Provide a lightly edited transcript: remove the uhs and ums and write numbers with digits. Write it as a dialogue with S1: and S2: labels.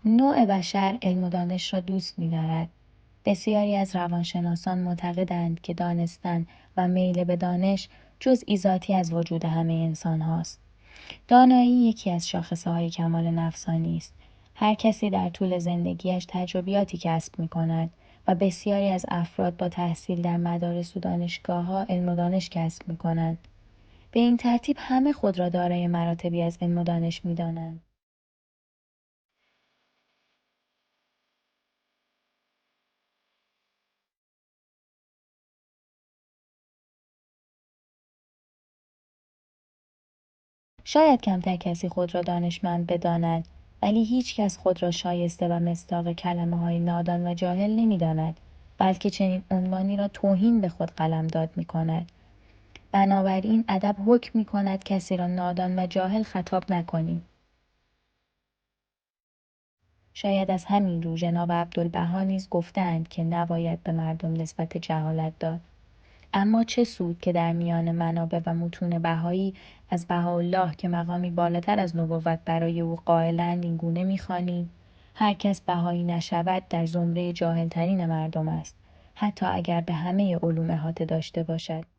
S1: نوع بشر علم و دانش را دوست می‌دارد. بسیاری از روانشناسان معتقدند که دانستن و میل به دانش جزئی ذاتی از وجود همه انسان هاست. دانایی یکی از شاخصه‌های کمال نفسانی است. هر کسی در طول زندگیش تجربیاتی کسب می‌کند و بسیاری از افراد با تحصیل در مدارس و دانشگاه‌ها علم و دانش کسب می‌کنند. به این ترتیب همه خود را دارای مراتبی از علم و دانش می‌دانند. شاید کمتر کسی خود را دانشمند بداند، ولی هیچ کس خود را شایسته و مصداق کلمه‌های نادان و جاهل نمی‌داند، بلکه چنین عنوانی را توهین به خود قلمداد می‌کند. بنابراین ادب حکم می‌کند کسی را نادان و جاهل خطاب نکنیم. شاید از همین رو جناب عبدالبها نیز گفته‌اند که نباید به مردم نسبت جهالت داد. اما چه سود که در میان منابع و متون بهایی از بهاءالله که مقامی بالاتر از نبوت برای او قائلند اینگونه می‌خوانیم: هر کس بهایی نشود در زمره جاهلترین مردم است، حتی اگر به همه علوم احاطه داشته باشد.